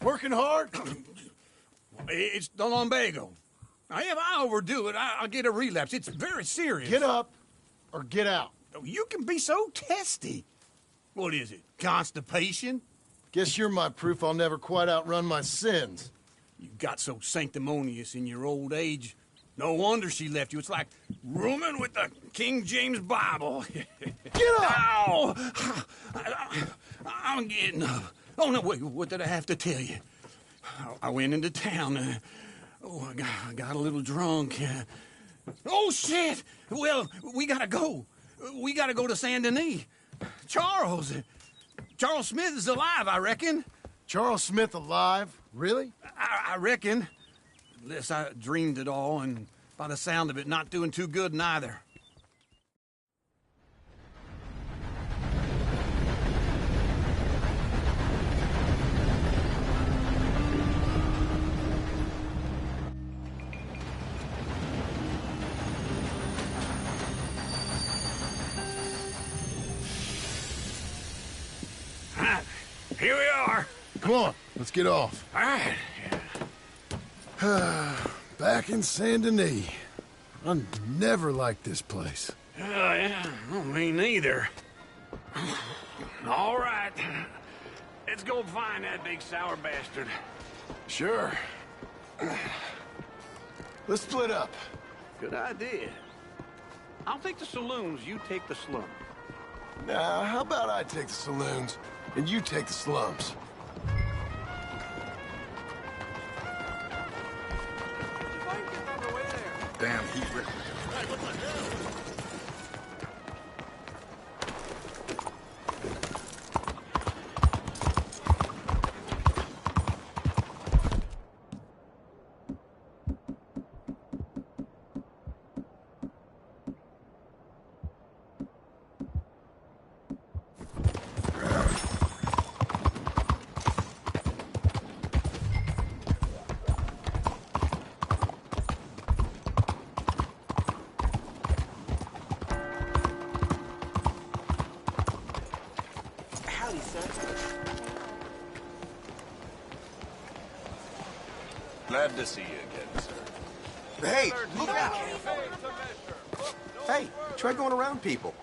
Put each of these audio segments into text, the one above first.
Working hard? It's the lumbago. Now, if I overdo it, I'll get a relapse. It's very serious. Get up or get out. You can be so testy. What is it, constipation? Guess you're my proof I'll never quite outrun my sins. You got so sanctimonious in your old age. No wonder she left you. It's like rooming with the King James Bible. Get up! Ow! I'm getting up. Oh, no, wait, what did I have to tell you? I went into town. I got a little drunk. Oh, shit! Well, we gotta go. We gotta go to Saint Denis. Charles Smith is alive, I reckon. Charles Smith alive? Really? I reckon. Unless I dreamed it all, and by the sound of it, not doing too good neither. Here we are. Come on, let's get off. All right. Back in Saint Denis. I never liked this place. Yeah, well, me neither. All right. Let's go find that big sour bastard. Sure. Let's split up. Good idea. I'll take the saloons, you take the slum. Now, how about I take the saloons and you take the slums? Damn heat rip. Glad to see you again, sir. Hey, look out! Hey, try going around people.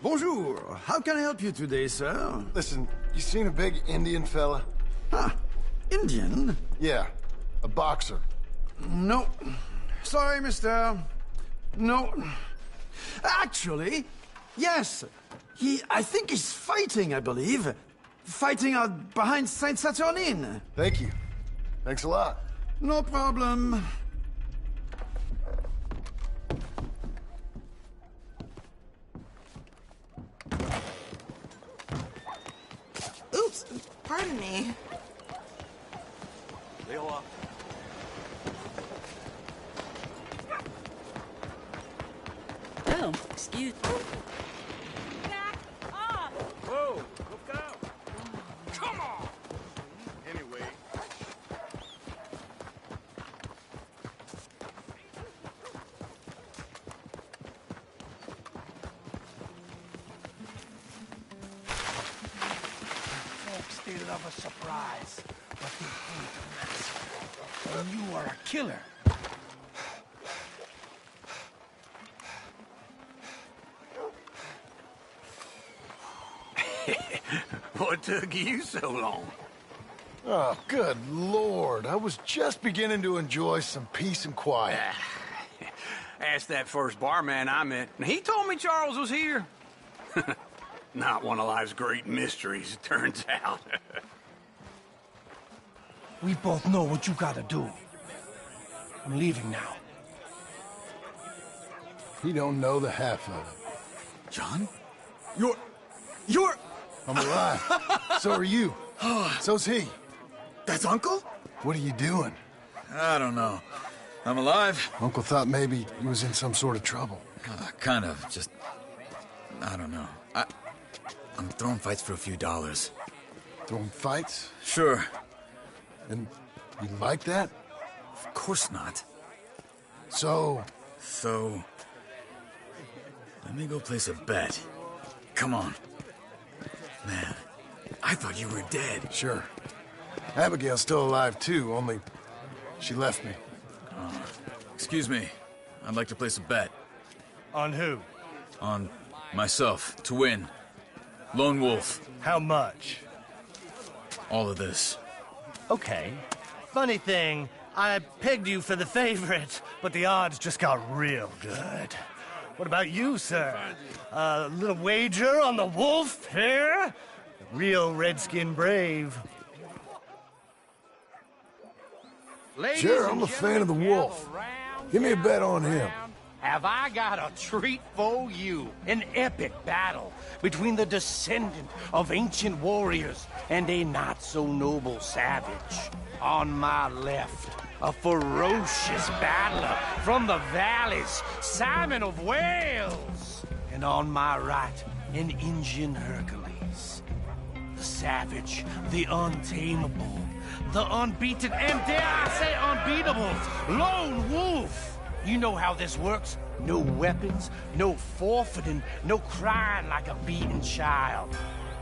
Bonjour. How can I help you today, sir? Listen, you seen a big Indian fella? Ah, Indian? Yeah, a boxer. No. Sorry, mister. No. Actually, yes. I think he's fighting, I believe. Fighting out behind Saint Saturnin. Thank you. Thanks a lot. No problem. Oops, pardon me. Oh, excuse me. Back off! Whoa, look out. Come on. Anyway, Folks, they love a surprise, but they hate a massacre. And you are a killer. What took you so long? Oh, good Lord. I was just beginning to enjoy some peace and quiet. Asked that first barman I met, and he told me Charles was here. Not one of life's great mysteries, it turns out. We both know what you gotta do. I'm leaving now. He don't know the half of it. John? You're... I'm alive. So are you. So's he. That's Uncle? What are you doing? I don't know. I'm alive. Uncle thought maybe he was in some sort of trouble. Kind of. Just... I don't know. I'm throwing fights for a few dollars. Throwing fights? Sure. And you like that? Of course not. So, So... Let me go place a bet. Come on. Man, I thought you were dead. Sure. Abigail's still alive, too, only she left me. Excuse me. I'd like to place a bet. On who? On myself, to win. Lone Wolf. How much? All of this. Okay. Funny thing, I pegged you for the favorite, but the odds just got real good. What about you, sir? A little wager on the wolf here? Real redskin brave. Sure, I'm a fan of the wolf. Give me a bet on him. Have I got a treat for you? An epic battle between the descendant of ancient warriors and a not-so-noble savage. On my left, a ferocious battler from the valleys, Simon of Wales. And on my right, an Indian Hercules. The savage, the untamable, the unbeaten, and dare I say unbeatable, Lone Wolf. You know how this works. No weapons, no forfeiting, no crying like a beaten child.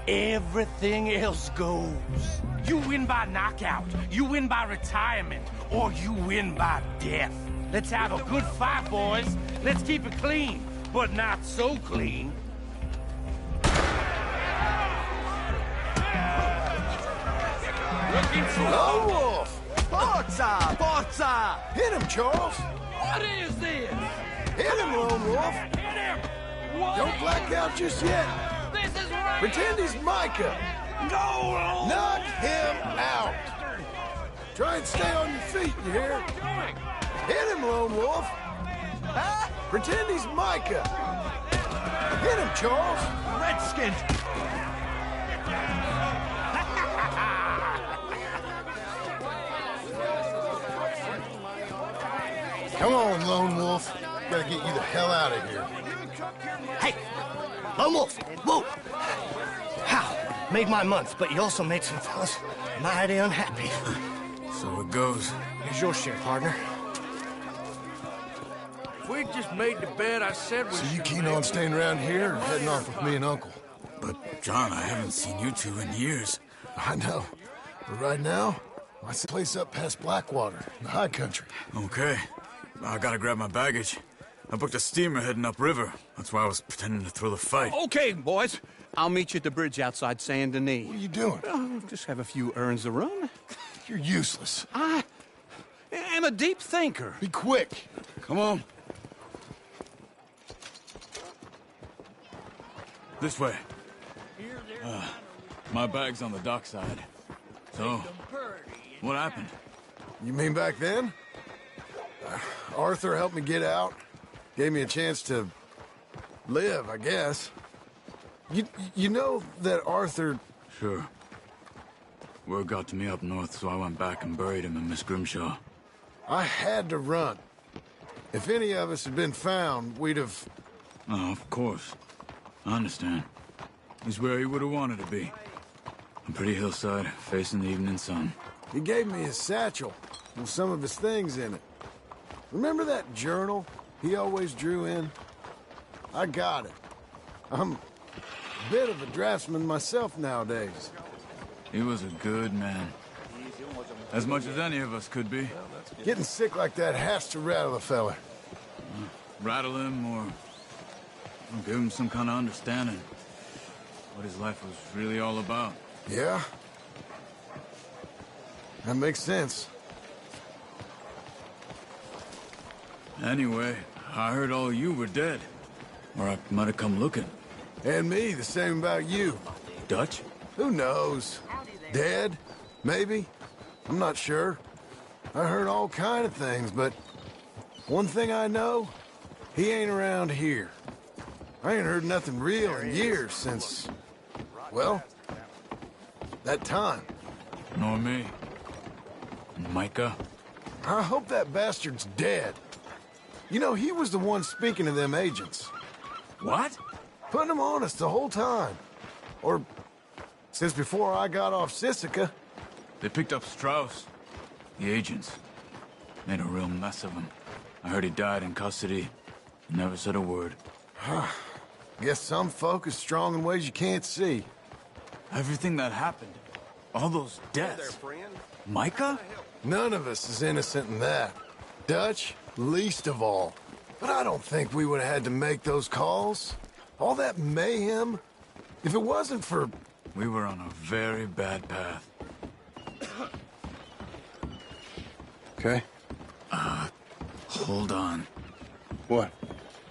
Everything else goes. You win by knockout, you win by retirement, or you win by death. Let's have a good fight, boys. Let's keep it clean, but not so clean. Looking for Lone Wolf! Forza! Forza! Hit him, Charles! What is this? Hit him, Lone Wolf! Hit him! What Don't is- black out just yet. This is right! Pretend he's Micah. No! Knock him out. Try and stay on your feet, you hear? Hit him, Lone Wolf. Pretend he's Micah. Hit him, Charles. Redskins! Come on, Lone Wolf. Gotta get you the hell out of here. Hey! Lone Wolf! Whoa! How? Made my month, but you also made some fellas mighty unhappy. So it goes. Here's your share, partner. If we just made the bet I said we So you keen on staying around here or heading off with me and Uncle? But, John, I haven't seen you two in years. I know. But right now, I see a place up past Blackwater, in the high country. Okay. I gotta grab my baggage. I booked a steamer heading upriver. That's why I was pretending to throw the fight. Okay, boys. I'll meet you at the bridge outside Saint Denis. What are you doing? Oh, just have a few errands to run. You're useless. I am a deep thinker. Be quick. Come on. This way. My bag's on the dockside. So, what happened? You mean back then? Arthur helped me get out. Gave me a chance to live, I guess. You know that Arthur... Sure. Word got to me up north, so I went back and buried him in Miss Grimshaw. I had to run. If any of us had been found, we'd have... Oh, of course. I understand. He's where he would have wanted to be. A pretty hillside, facing the evening sun. He gave me his satchel with some of his things in it. Remember that journal he always drew in? I got it. I'm a bit of a draftsman myself nowadays. He was a good man. As much as any of us could be. Getting sick like that has to rattle a fella. Rattle him or give him some kind of understanding. What his life was really all about. Yeah? That makes sense. Anyway, I heard all you were dead. Or I might have come looking. And me, the same about you. Dutch? Who knows? Dead? Maybe? I'm not sure. I heard all kind of things, but one thing I know, he ain't around here. I ain't heard nothing real in years since, well, that time. Nor me. And Micah? I hope that bastard's dead. You know, he was the one speaking to them agents. What? Putting them on us the whole time. Or since before I got off Sisika. They picked up Strauss. The agents. Made a real mess of him. I heard he died in custody. Never said a word. Guess some folk is strong in ways you can't see. Everything that happened, all those deaths. Micah? None of us is innocent in that. Dutch, least of all. But I don't think we would have had to make those calls. All that mayhem. If it wasn't for... We were on a very bad path. Okay. Hold on. What?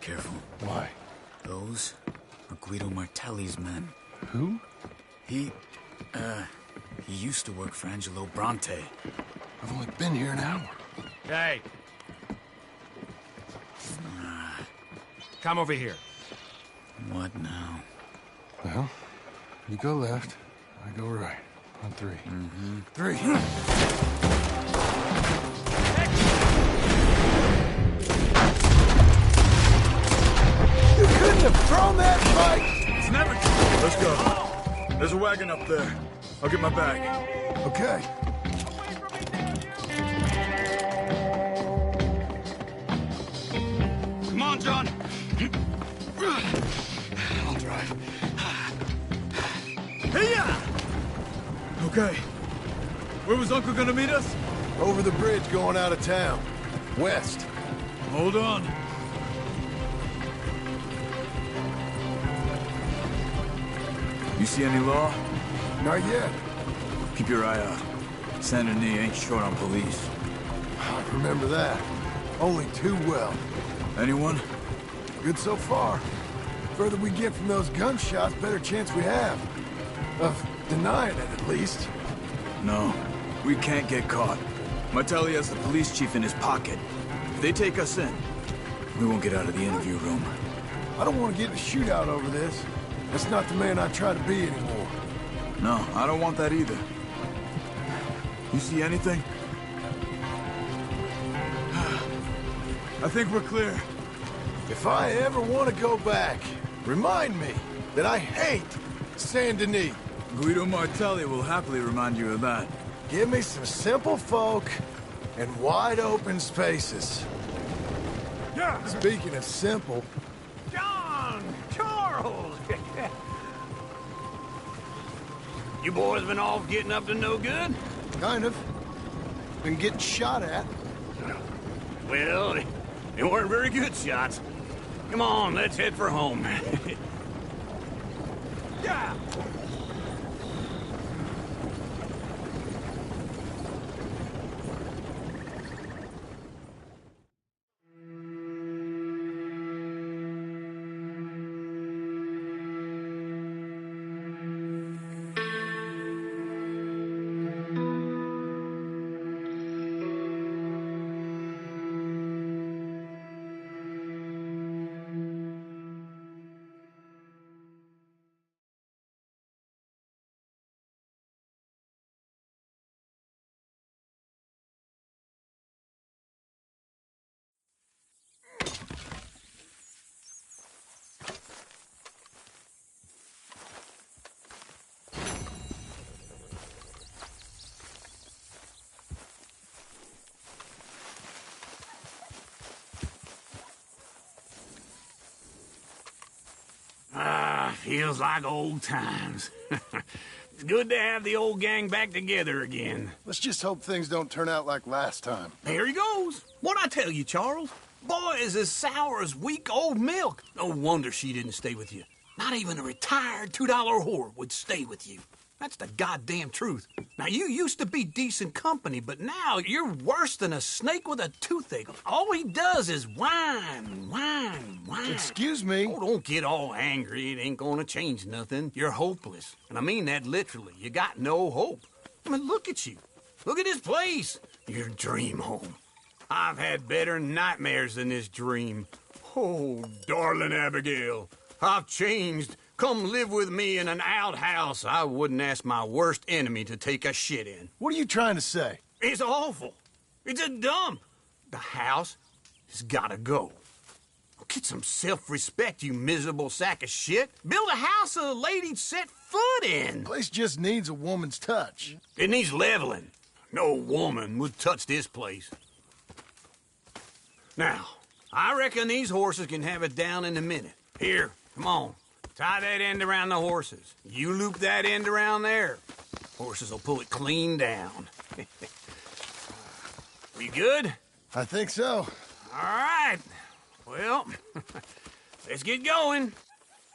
Careful. Why? Those are Guido Martelli's men. Who? He used to work for Angelo Bronte. I've only been here an hour. Hey. Come over here. What now? Well, you go left, I go right. On three. Three. You couldn't have thrown that fight! It's never... Let's go. There's a wagon up there. I'll get my bag. Okay. Come on, John. I'll drive. Hey-ya! Okay. Where was Uncle gonna meet us? Over the bridge going out of town. West. Hold on. You see any law? Not yet. Keep your eye out. Saint Denis ain't short on police. I remember that. Only too well. Anyone? Good so far. Further we get from those gunshots, better chance we have. Of denying it, at least. No. We can't get caught. Martelli has the police chief in his pocket. If they take us in, we won't get out of the interview room. I don't want to get in a shootout over this. That's not the man I try to be anymore. No, I don't want that either. You see anything? I think we're clear. If I ever want to go back, remind me that I hate Saint Denis. Guido Martelli will happily remind you of that. Give me some simple folk and wide open spaces. Yeah. Speaking of simple, John! Charles! You boys been off getting up to no good? kind of. Been getting shot at. Well, they weren't very good shots. Come on, let's head for home. Yeah! Feels like old times. It's good to have the old gang back together again. Let's just hope things don't turn out like last time. There he goes. What'd I tell you, Charles? Boy is as sour as weak old milk. No wonder she didn't stay with you. Not even a retired $2 whore would stay with you. That's the goddamn truth. Now, you used to be decent company, but now you're worse than a snake with a toothache. All he does is whine, whine, whine. Excuse me? Oh, don't get all angry. It ain't gonna change nothing. You're hopeless. And I mean that literally. You got no hope. I mean, look at you. Look at this place. Your dream home. I've had better nightmares than this dream. Oh, darling Abigail, I've changed. Come live with me in an outhouse I wouldn't ask my worst enemy to take a shit in. What are you trying to say? It's awful. It's a dump. The house has gotta go. Get some self-respect, you miserable sack of shit. Build a house a lady'd set foot in. Place just needs a woman's touch. It needs leveling. No woman would touch this place. Now, I reckon these horses can have it down in a minute. Here, Come on, tie that end around the horses. You loop that end around there. Horses will pull it clean down. You good? I think so. All right. Well, let's get going.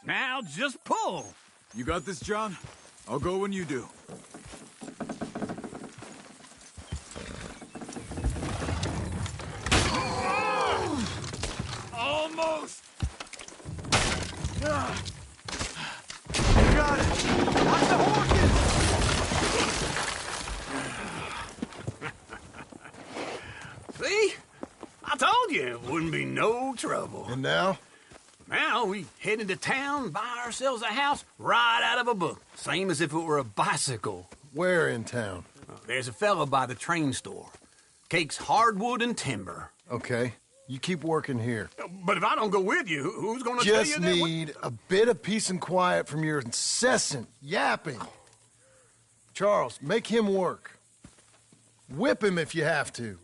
Now just pull. You got this, John? I'll go when you do. Almost! You got it! Watch the horses! See? I told you it wouldn't be no trouble. And now? Now we head into town, buy ourselves a house right out of a book. Same as if it were a bicycle. Where in town? There's a fella by the train store. Cakes hardwood and timber. Okay. You keep working here. But if I don't go with you, who's gonna tell you Just that? need a bit of peace and quiet from your incessant yapping. Charles, make him work. Whip him if you have to.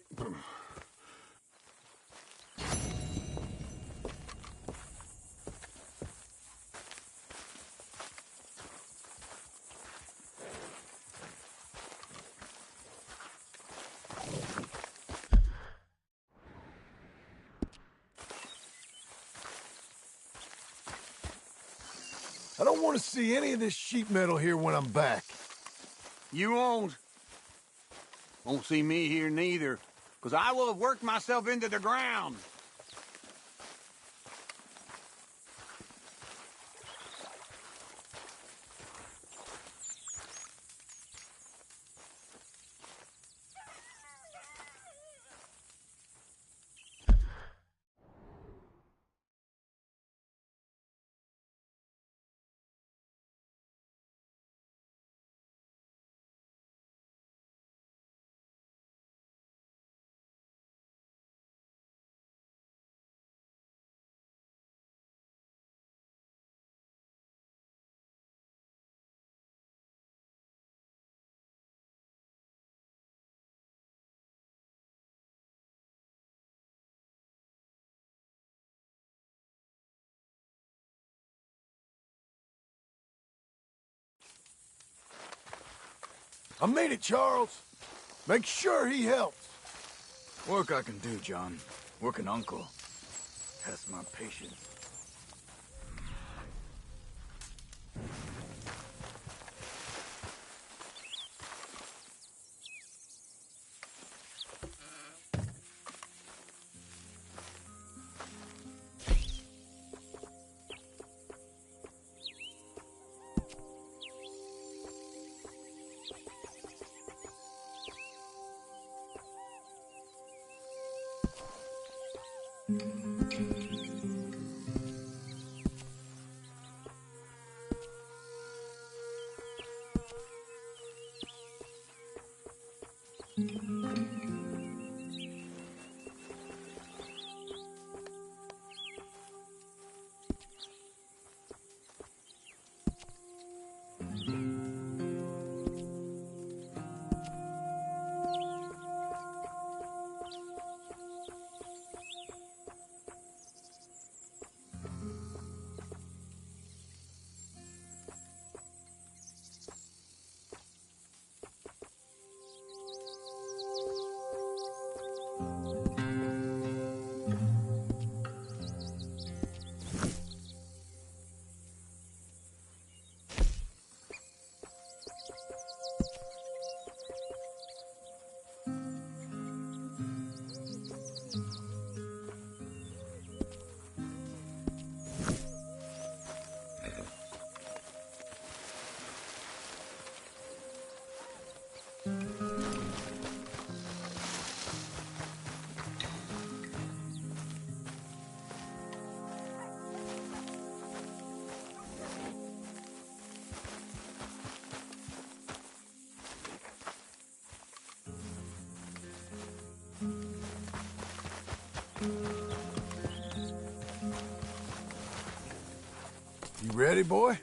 I don't want to see any of this sheet metal here when I'm back. You won't. Won't see me here neither, because I will have worked myself into the ground. I made it, Charles. Make sure he helps. Work I can do, John. Work an uncle. Test my patience. You ready, boy?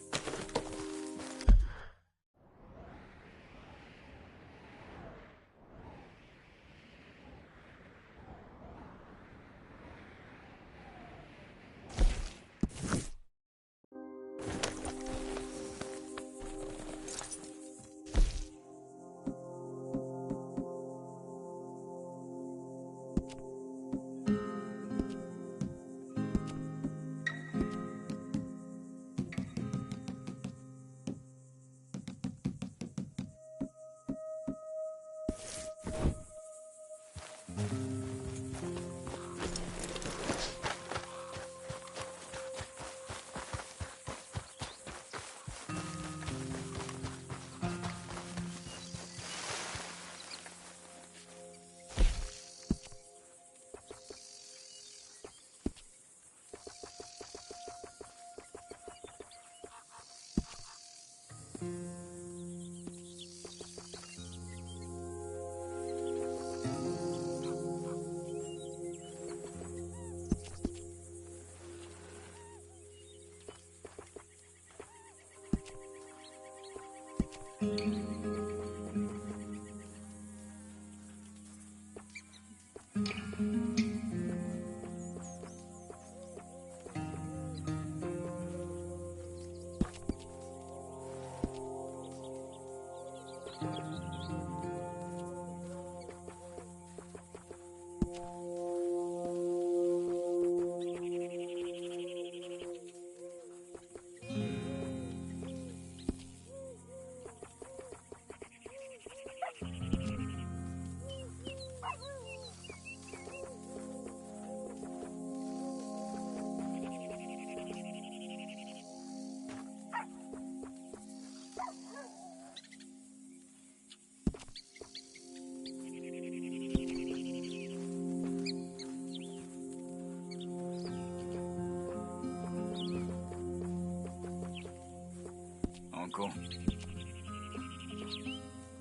Uncle.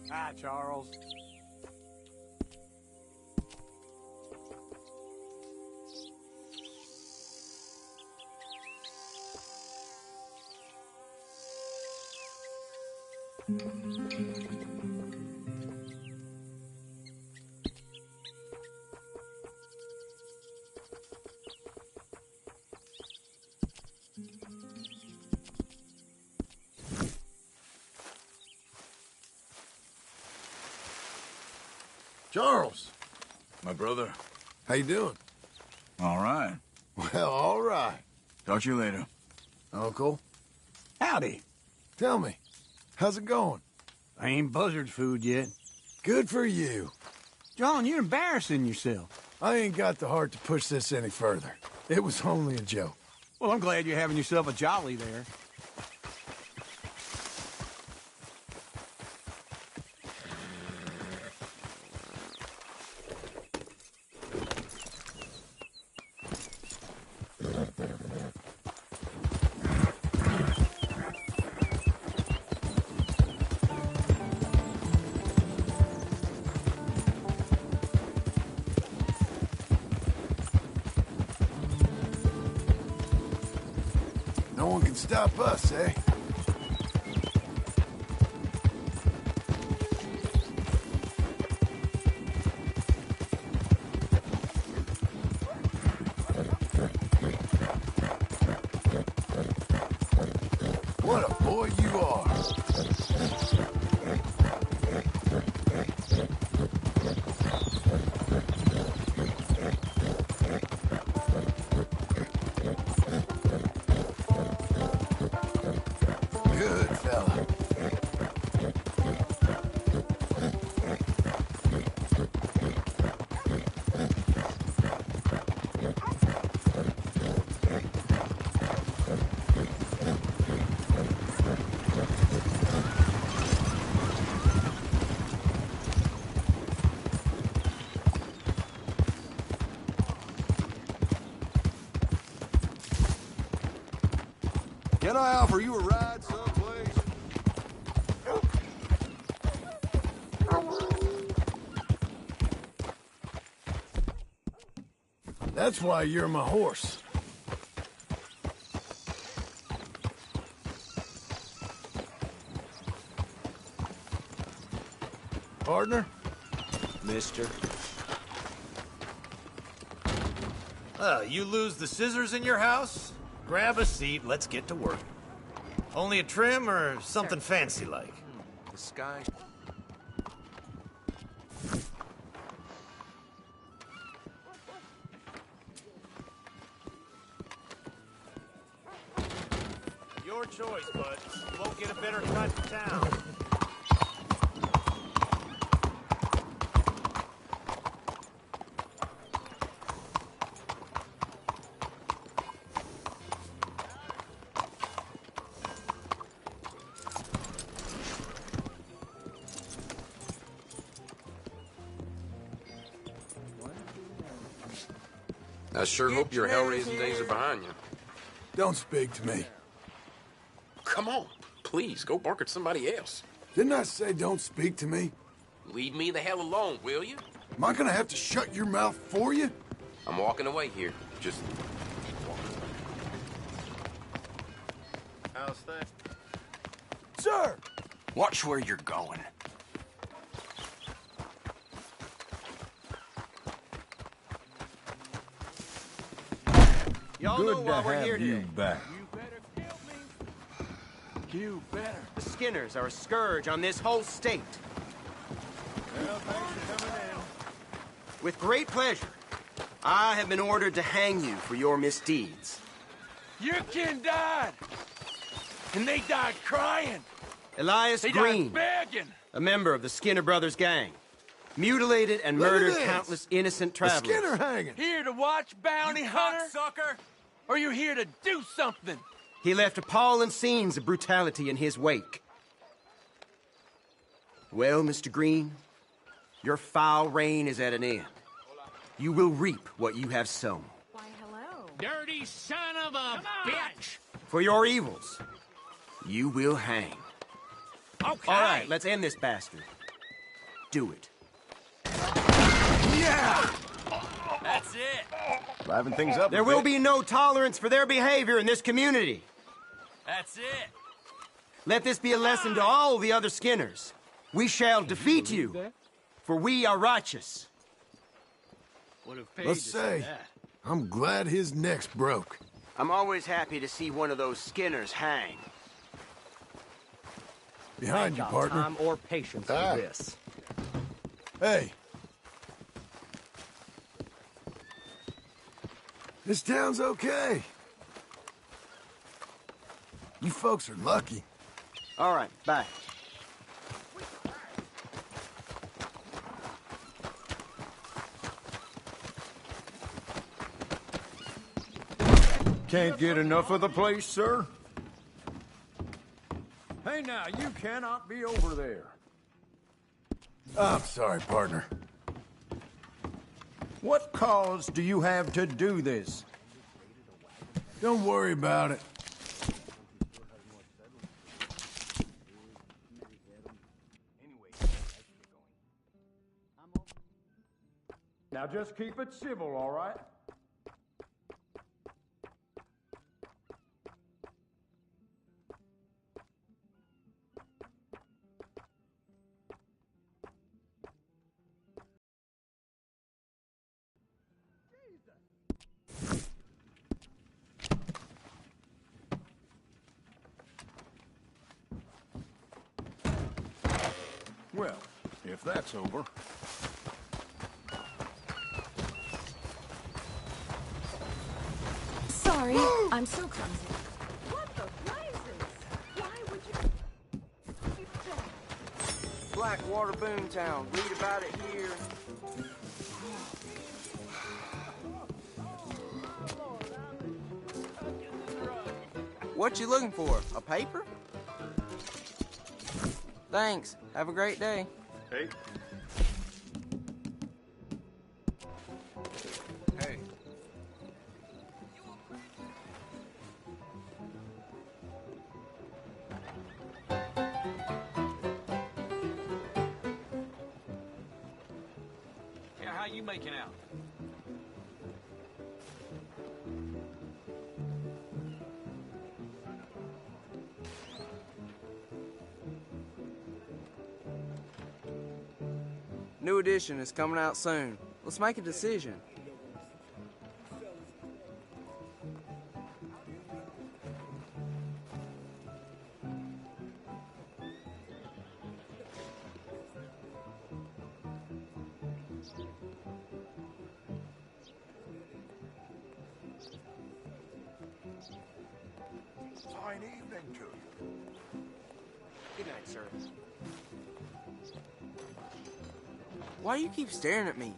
Hi, Charles. Charles, My brother. how you doing? All right. Well, all right. Talk to you later. Uncle, Howdy. tell me, how's it going? I ain't buzzard food yet. Good for you. John, you're embarrassing yourself. I ain't got the heart to push this any further. It was only a joke. Well, I'm glad you're having yourself a jolly there. No one can stop us, eh? What a boy you are. Good fella. Can I offer you a ride someplace? That's why you're my horse. Partner? Mister. You lose the scissors in your house? Grab a seat, let's get to work. Only a trim or something fancy like? The sky. Your choice, bud. You won't get a better cut in town. I sure hope your hell-raising days are behind you. Don't speak to me. Come on, please, go bark at somebody else. Didn't I say don't speak to me? Leave me the hell alone, will you? Am I gonna have to shut your mouth for you? I'm walking away here. Just How's that? Sir! Watch where you're going. Y'all know why we're here today. back. You better. The Skinners are a scourge on this whole state. With great pleasure, I have been ordered to hang you for your misdeeds. Your kin died. And they died crying. Elias They Green, died begging. a member of the Skinner Brothers gang, mutilated and Look at murdered this. countless innocent The travelers. Skinner hanging. Here to watch bounty hunter? Sucker! Or are you here to do something? He left appalling scenes of brutality in his wake. Well, Mr. Green, your foul reign is at an end. You will reap what you have sown. Why, hello. Dirty son of a bitch! For your evils, you will hang. Okay. All right, let's end this bastard. Do it. That's it. Liven things up. There will be no tolerance for their behavior in this community. That's it. Let this be a lesson to all the other Skinners. We shall defeat you, for we are righteous. Would have paid Let's to say, that. I'm glad his neck's broke. I'm always happy to see one of those Skinners hang. Behind you, partner. Time or patience for this. Hey. This town's okay. You folks are lucky. All right, bye. Can't get enough of the place, sir? Hey, now, you cannot be over there. I'm sorry, partner. What cause do you have to do this? Don't worry about it. Now just keep it civil, all right? Well, if that's over. Sorry, I'm so clumsy. What the blazes? Why would you... Blackwater Boomtown. Read about it here. What you looking for? A paper? Thanks. Have a great day. Hey. Hey. Yeah, how you making out? New edition is coming out soon. Let's make a decision. Fine evening to you. Good night, sir. Why do you keep staring at me?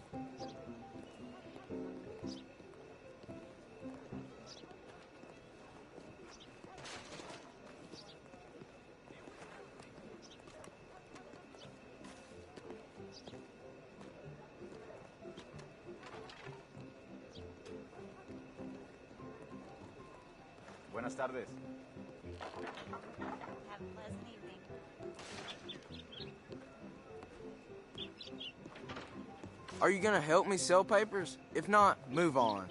Buenas tardes. Have a pleasant evening. Are you gonna help me sell papers? If not, move on.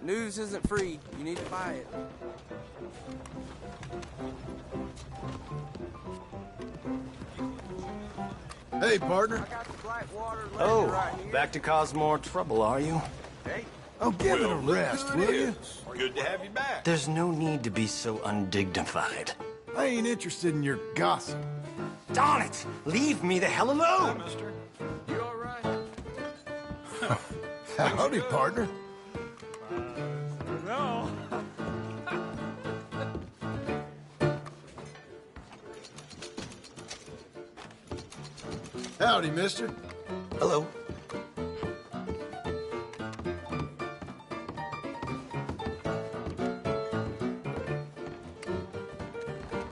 News isn't free. You need to buy it. Hey, partner. I got the bright water Oh, right here. back to cause more trouble, are you? Hey, Oh, give it a rest, will you? Good to have you back. There's no need to be so undignified. I ain't interested in your gossip. Darn it! Leave me the hell alone! Mister. You all right? Howdy, partner. No. Howdy, mister. Hello.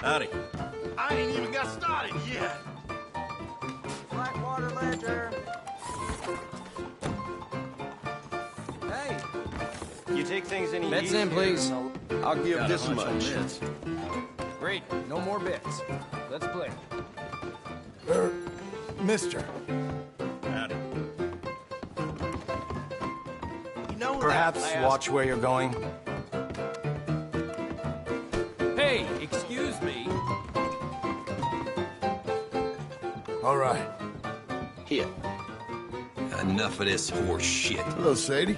Howdy. I ain't even got started yet. Bright water ledger. Hey. You take things any Bets in, please. I'll give this much. Great. No more bets. Let's play. Mister. Howdy. You know Perhaps that watch where you're going. Hey, excuse me. All right. Here. Enough of this horse shit. Hello, Sadie.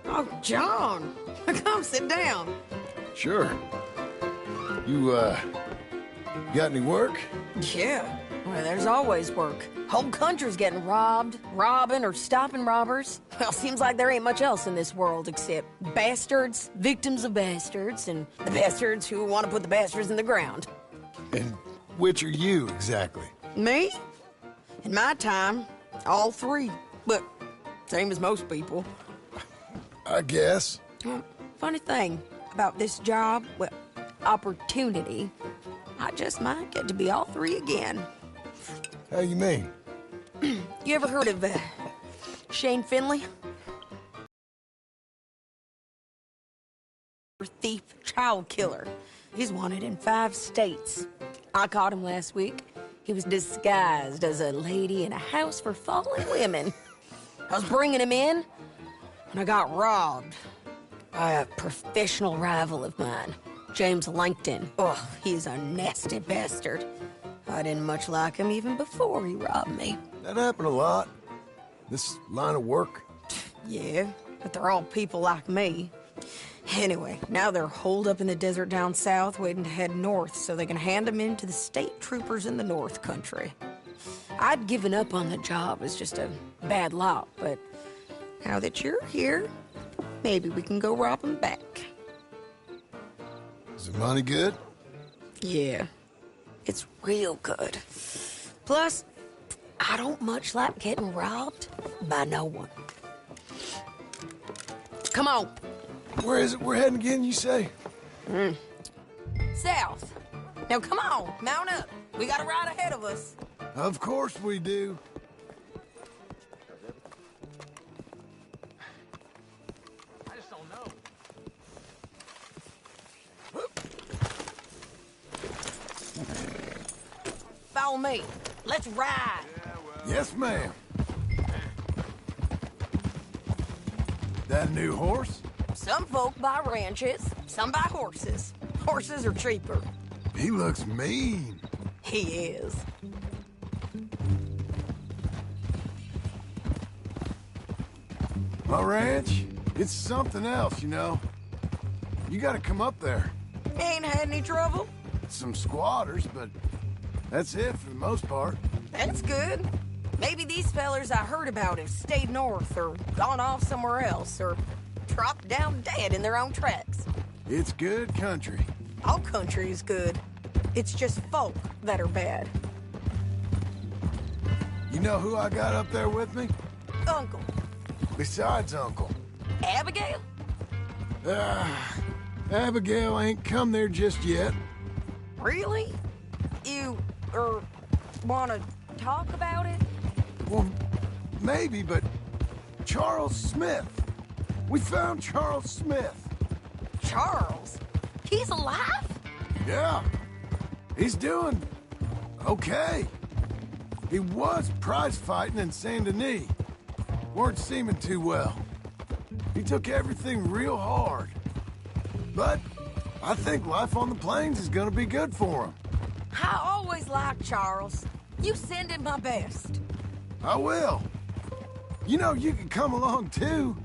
Oh, John. Come sit down. Sure. You, got any work? Yeah. Well, there's always work. Whole country's getting robbed, robbing, or stopping robbers. Well, seems like there ain't much else in this world except bastards, victims of bastards, and the bastards who want to put the bastards in the ground. And which are you, exactly? Me? In my time, all three. But same as most people. I guess. Funny thing about this job, well, opportunity, I just might get to be all three again. How you mean? You ever heard of Shane Finley? Thief, child killer. He's wanted in 5 states. I caught him last week. He was disguised as a lady in a house for fallen women. I was bringing him in, and I got robbed by a professional rival of mine, James Langton. Oh, he's a nasty bastard. I didn't much like him even before he robbed me. That happened a lot. This line of work. Yeah, but they're all people like me. Anyway, now they're holed up in the desert down south, waiting to head north so they can hand them in to the state troopers in the north country. I'd given up on the job as just a bad lot, but now that you're here, maybe we can go rob them back. Is the money good? Yeah, it's real good. Plus, I don't much like getting robbed by no one. Come on. Where is it we're heading again, you say? South. Now come on, mount up. We got a ride ahead of us. Of course we do. I just don't know. Follow me. Let's ride. Yes, ma'am. That a new horse? Some folk buy ranches, some buy horses. Horses are cheaper. He looks mean. He is. My ranch, it's something else, you know. You gotta come up there. Ain't had any trouble? Some squatters, but that's it for the most part. That's good. Maybe these fellers I heard about have stayed north or gone off somewhere else or dropped down dead in their own tracks. It's good country. All country is good. It's just folk that are bad. You know who I got up there with me? Uncle. Besides Uncle. Abigail? Abigail ain't come there just yet. Really? You, wanna talk about it? Well, maybe, but Charles Smith. We found Charles Smith. Charles? He's alive? Yeah. He's doing okay. He was prize fighting in Saint Denis. Weren't seeming too well. He took everything real hard. But I think life on the plains is gonna be good for him. I always liked Charles. You send him my best. I will. You know, you can come along too.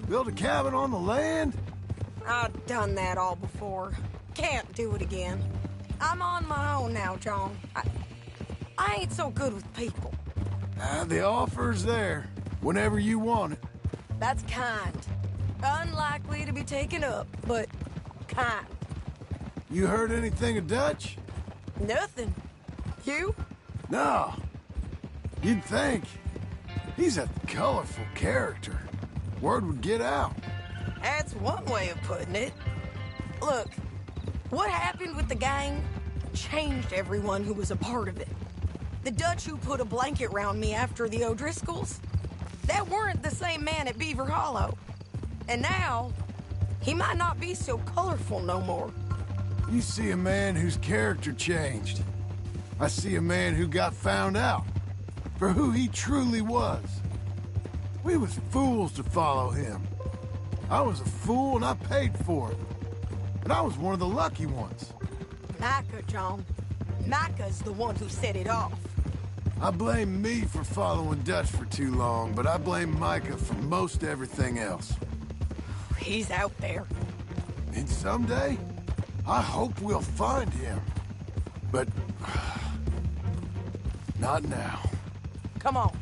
Build a cabin on the land. I've done that all before. Can't do it again. I'm on my own now, John. I ain't so good with people. The offer's there, whenever you want it. That's kind. Unlikely to be taken up, but kind. You heard anything of Dutch? Nothing. You? No. You'd think. He's a colorful character. Word would get out. That's one way of putting it. Look, what happened with the gang changed everyone who was a part of it. The Dutch who put a blanket round me after the O'Driscolls, that weren't the same man at Beaver Hollow. And now, he might not be so colorful no more. You see a man whose character changed. I see a man who got found out for who he truly was. We was fools to follow him. I was a fool and I paid for it. And I was one of the lucky ones. Micah, John. Micah's the one who set it off. I blame me for following Dutch for too long, but I blame Micah for most everything else. He's out there. And someday, I hope we'll find him. But not now. Come on.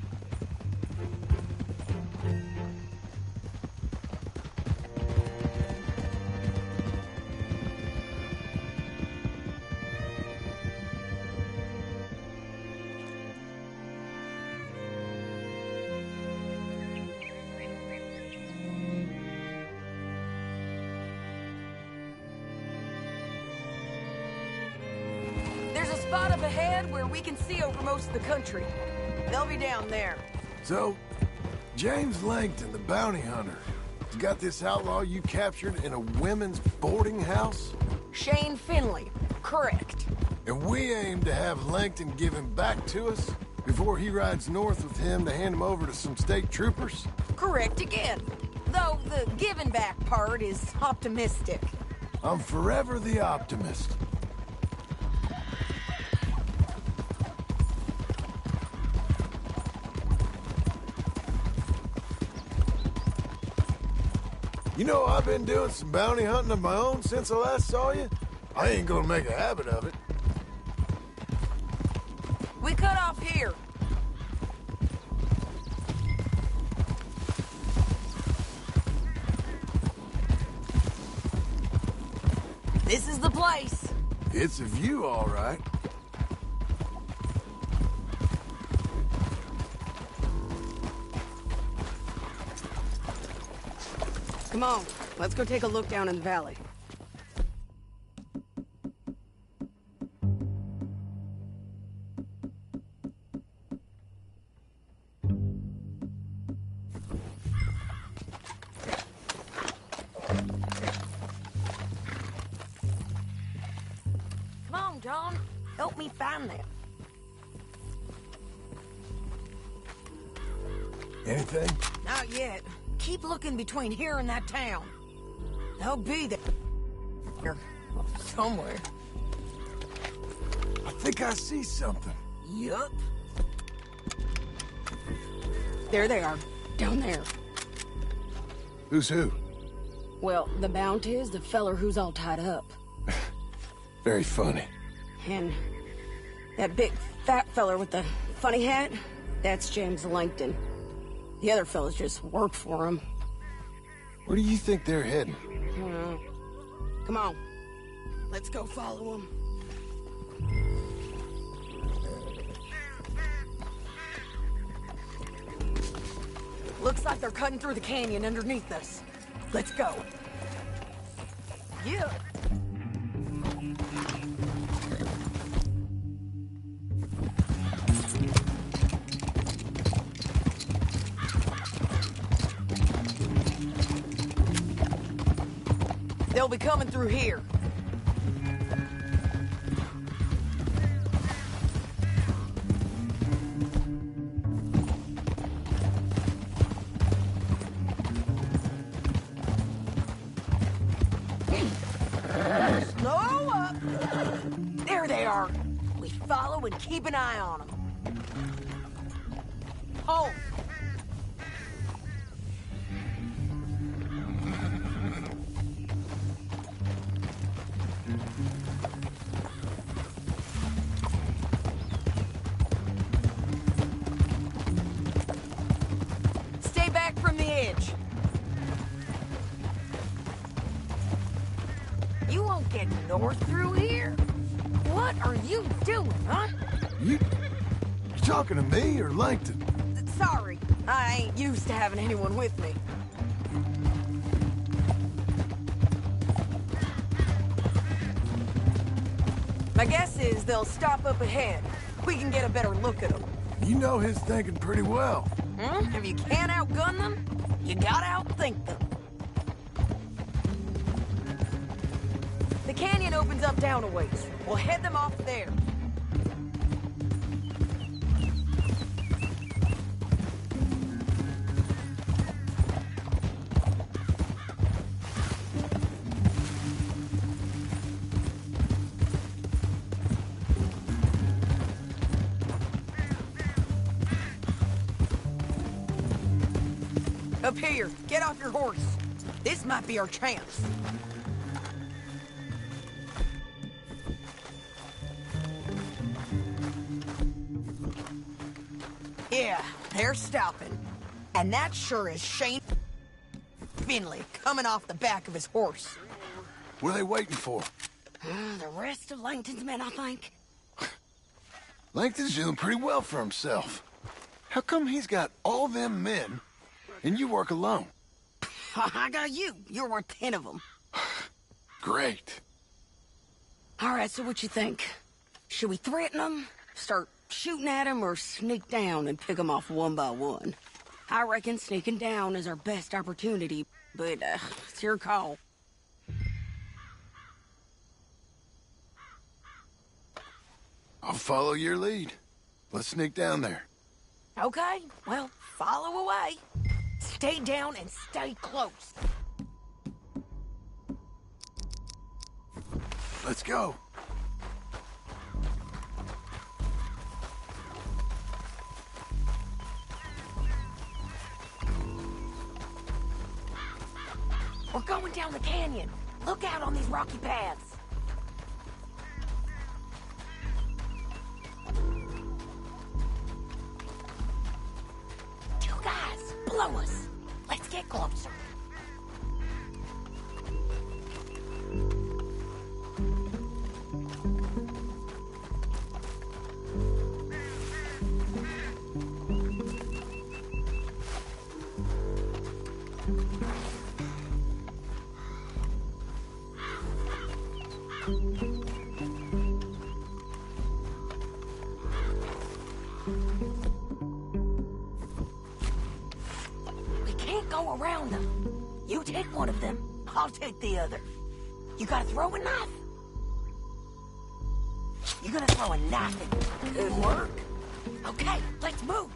There's a spot up ahead where we can see over most of the country. They'll be down there. So, James Langton, the bounty hunter, has got this outlaw you captured in a women's boarding house? Shane Finley, correct. And we aim to have Langton give him back to us before he rides north with him to hand him over to some state troopers? Correct again. Though the giving back part is optimistic. I'm forever the optimist. You know, I've been doing some bounty hunting of my own since I last saw you. I ain't gonna make a habit of it. We cut off here. This is the place. It's a view, all right. Come on, let's go take a look down in the valley. Come on, John. Help me find them. Anything? Not yet. Keep looking between here and that town. They'll be there. Somewhere. I think I see something. Yup. There they are. Down there. Who's who? Well, the Bounty is the feller who's all tied up. Very funny. And that big fat feller with the funny hat, that's James Langton. The other fellas just work for him. Where do you think they're heading? Come on. Let's go follow them. Looks like they're cutting through the canyon underneath us. Let's go. Yeah. They'll be coming through here. Slow up. There they are. We follow and keep an eye on them. Hold. Stay back from the edge. You won't get north through here? What are you doing, huh? You talking to me or Langton? Sorry, I ain't used to having anyone with me. My guess is they'll stop up ahead. We can get a better look at them. You know his thinking pretty well. Hmm? If you can't outgun them, you gotta outthink them. The canyon opens up down a ways. We'll head them off there. Up here, get off your horse. This might be our chance. Yeah, they're stopping. And that sure is Shane Finley coming off the back of his horse. What are they waiting for? The rest of Langton's men, I think. Langton's doing pretty well for himself. How come he's got all them men and you work alone? I got you. You're worth 10 of them. Great. All right, so what you think? Should we threaten them, start shooting at them, or sneak down and pick them off one by one? I reckon sneaking down is our best opportunity, but it's your call. I'll follow your lead. Let's sneak down there. Okay, well, follow away. Stay down and stay close. Let's go. We're going down the canyon. Look out on these rocky paths. Two guys, blow us. Let's get closer. We can't go around them. You take one of them, I'll take the other. You gotta throw a knife. You're gonna throw a knife at good work. Okay, let's move.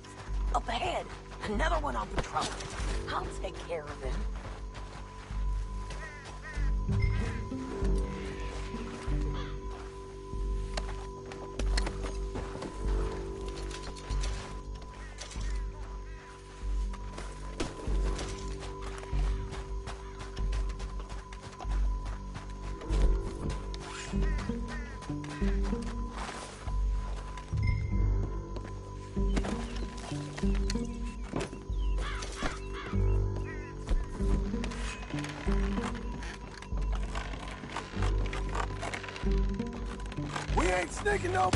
Up ahead, another one on patrol. I'll take care of him. We ain't sneaking no...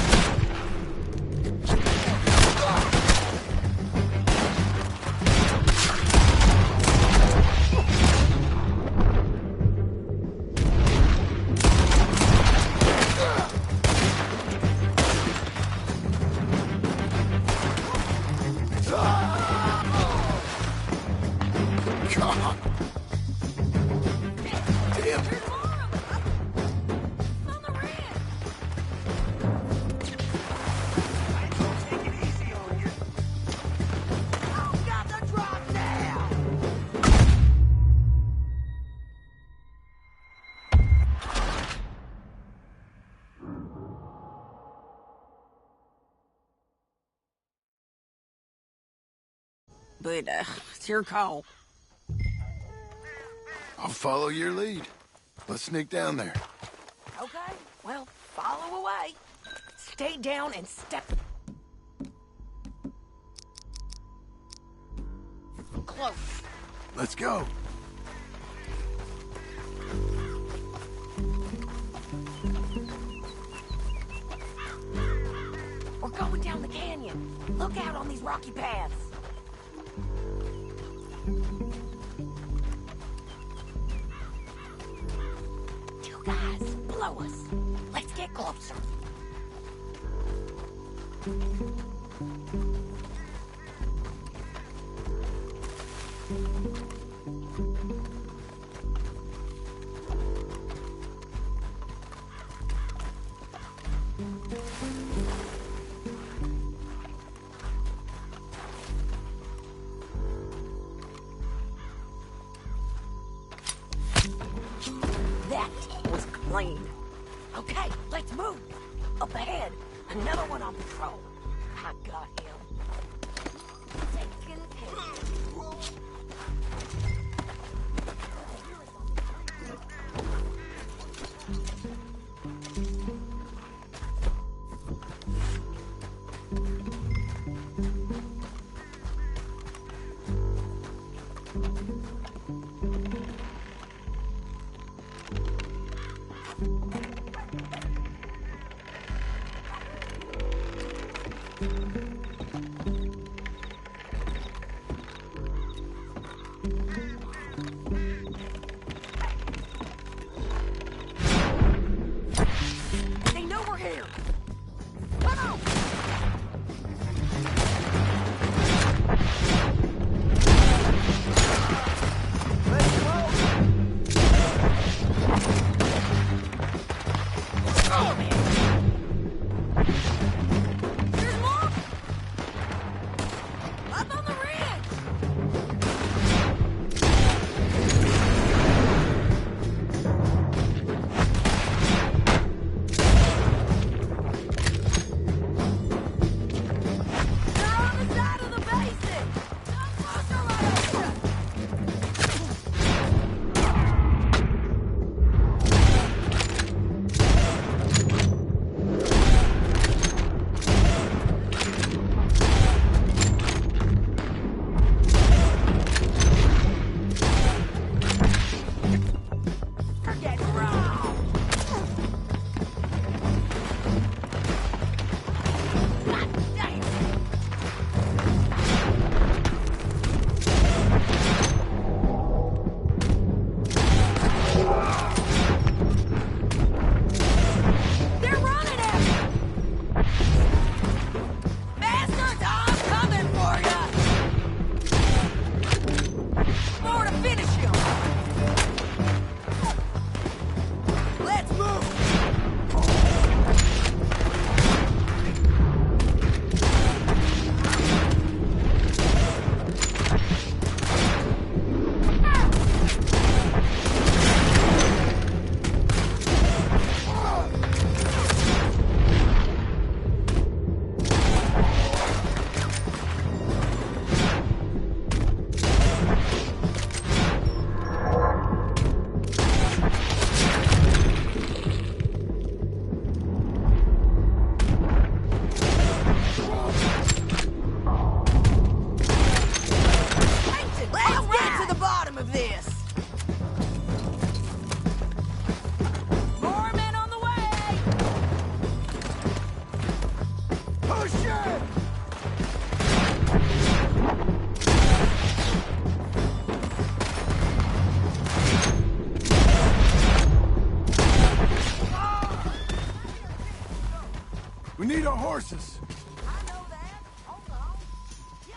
God. Damn it. But, it's your call. I'll follow your lead. Let's sneak down there. Okay, well, follow away. Stay down and step close. Let's go. We're going down the canyon. Look out on these rocky paths. Two guys below us. Let's get closer. That was clean. Okay, let's move. Up ahead, another one on patrol. I got him. Taking care. They know we're here. Come on. Oh, man. There's more. Up on the ridge. They're on the side of the basin. Come closer, right over. They're getting raw. God damn. They're running at me! Bastards, I'm coming for ya! More to finish you! Let's move! Let's get to the bottom of this! More men on the way! Push it! We need our horses. I know that. Hold on. Yeah.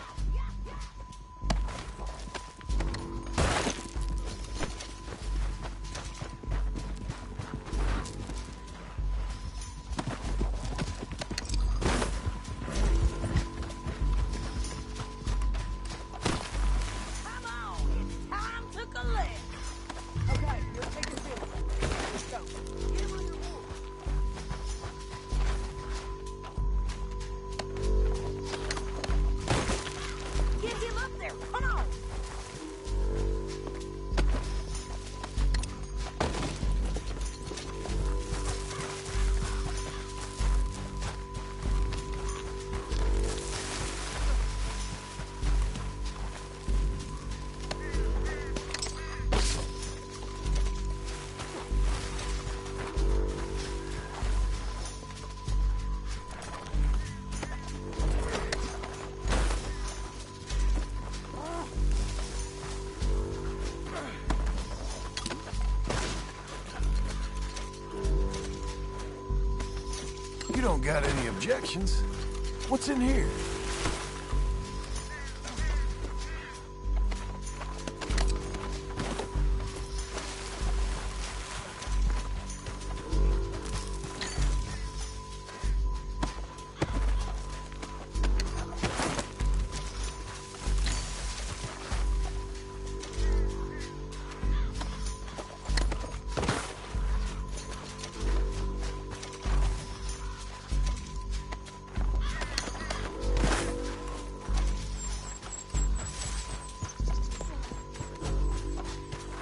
don't got any objections. What's in here?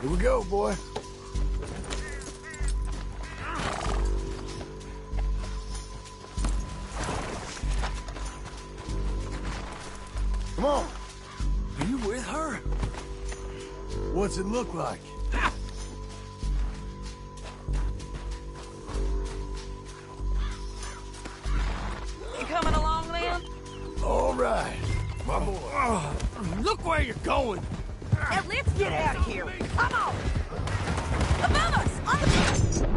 Here we go, boy. Come on. Are you with her? What's it look like? You coming along, Lem? All right, my boy. Look where you're going. Now let's get out of here. Come on! Above us! On the